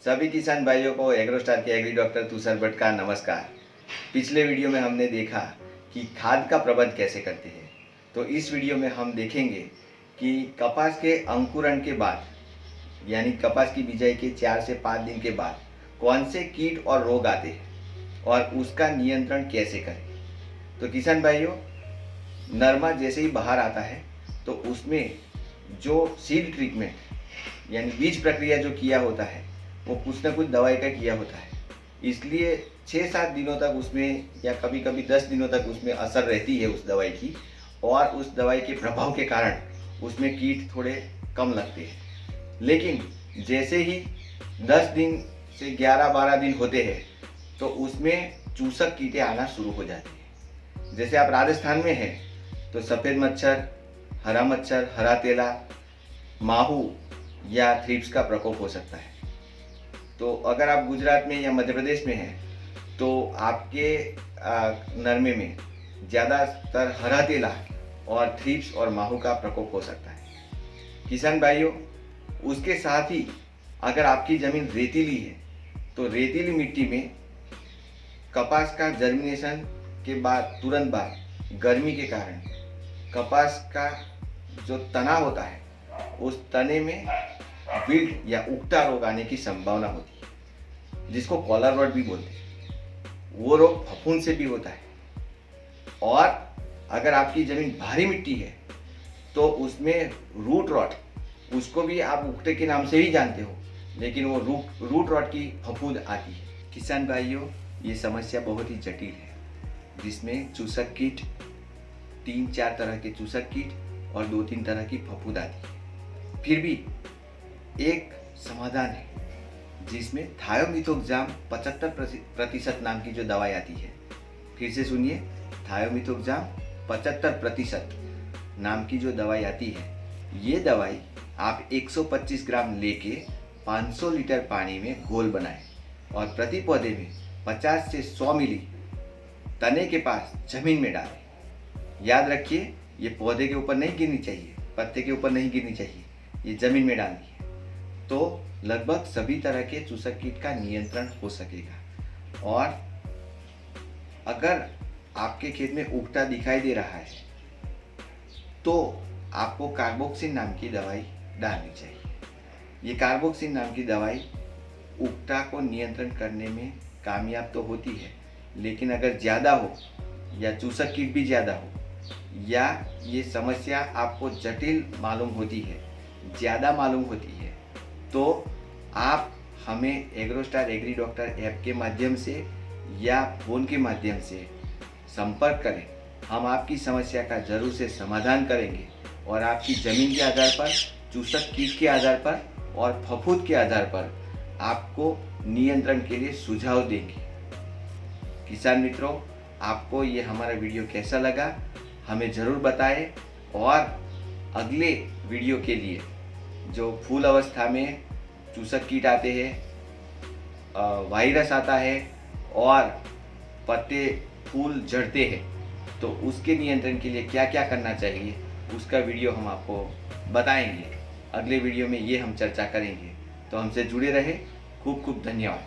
सभी किसान भाइयों को एग्रोस्टार के एग्री डॉक्टर तुषार भट्ट का नमस्कार। पिछले वीडियो में हमने देखा कि खाद का प्रबंध कैसे करते हैं। तो इस वीडियो में हम देखेंगे कि कपास के अंकुरण के बाद यानी कपास की बिजाई के 4 से 5 दिन के बाद कौन से कीट और रोग आते हैं और उसका नियंत्रण कैसे करें। तो किसान भाइयों, नरमा जैसे ही बाहर आता है तो उसमें जो सीड ट्रीटमेंट यानी बीज प्रक्रिया जो किया होता है वो कुछ ना कुछ दवाई का किया होता है। इसलिए 6-7 दिनों तक उसमें या कभी कभी 10 दिनों तक उसमें असर रहती है उस दवाई की, और उस दवाई के प्रभाव के कारण उसमें कीट थोड़े कम लगते हैं। लेकिन जैसे ही 10 दिन से 11-12 दिन होते हैं तो उसमें चूसक कीटें आना शुरू हो जाती हैं। जैसे आप राजस्थान में हैं तो सफ़ेद मच्छर, हरा मच्छर, हरा तेला, माहू या थ्रिप्स का प्रकोप हो सकता है। तो अगर आप गुजरात में या मध्य प्रदेश में हैं तो आपके नरमे में ज़्यादातर हरा तेला और थ्रिप्स और माहू का प्रकोप हो सकता है। किसान भाइयों, उसके साथ ही अगर आपकी ज़मीन रेतीली है तो रेतीली मिट्टी में कपास का जर्मिनेशन के बाद तुरंत बाद गर्मी के कारण कपास का जो तना होता है उस तने में विल्ट या उगता रोग आने की संभावना होती है, जिसको कॉलर रॉट भी बोलते हैं। वो रोग फफूंद से भी होता है। और अगर आपकी ज़मीन भारी मिट्टी है तो उसमें रूट रॉट, उसको भी आप उगते के नाम से ही जानते हो, लेकिन वो रूट रॉट की फफूंद आती है। किसान भाइयों, ये समस्या बहुत ही जटिल है, जिसमें चूसक कीट, 3-4 तरह के चूसक कीट और 2-3 तरह की फफूंद आती है। फिर भी एक समाधान है जिसमें थायोमिथोक्साम 75% नाम की जो दवाई आती है। फिर से सुनिए, थायोमिथोक्साम 75% नाम की जो दवाई आती है, ये दवाई आप 125 ग्राम लेके 500 लीटर पानी में घोल बनाएं और प्रति पौधे में 50 से 100 मिली तने के पास जमीन में डालें। याद रखिए, ये पौधे के ऊपर नहीं गिरनी चाहिए, पत्ते के ऊपर नहीं गिरनी चाहिए, ये जमीन में डालनी है। तो लगभग सभी तरह के चूसक कीट का नियंत्रण हो सकेगा। और अगर आपके खेत में उगता दिखाई दे रहा है तो आपको कार्बोक्सिन नाम की दवाई डालनी चाहिए। ये कार्बोक्सिन नाम की दवाई उगता को नियंत्रण करने में कामयाब तो होती है, लेकिन अगर ज़्यादा हो या चूसक कीट भी ज़्यादा हो या ये समस्या आपको जटिल मालूम होती है, ज़्यादा मालूम होती है, तो आप हमें एग्रोस्टार एग्री डॉक्टर ऐप के माध्यम से या फ़ोन के माध्यम से संपर्क करें। हम आपकी समस्या का ज़रूर से समाधान करेंगे और आपकी ज़मीन के आधार पर, चूसक कीट के आधार पर और फफूंद के आधार पर आपको नियंत्रण के लिए सुझाव देंगे। किसान मित्रों, आपको ये हमारा वीडियो कैसा लगा हमें ज़रूर बताएं, और अगले वीडियो के लिए जो फूल अवस्था में चूसक कीट आते हैं, वायरस आता है और पत्ते फूल झड़ते हैं, तो उसके नियंत्रण के लिए क्या क्या करना चाहिए उसका वीडियो हम आपको बताएंगे। अगले वीडियो में ये हम चर्चा करेंगे। तो हमसे जुड़े रहे। खूब खूब धन्यवाद।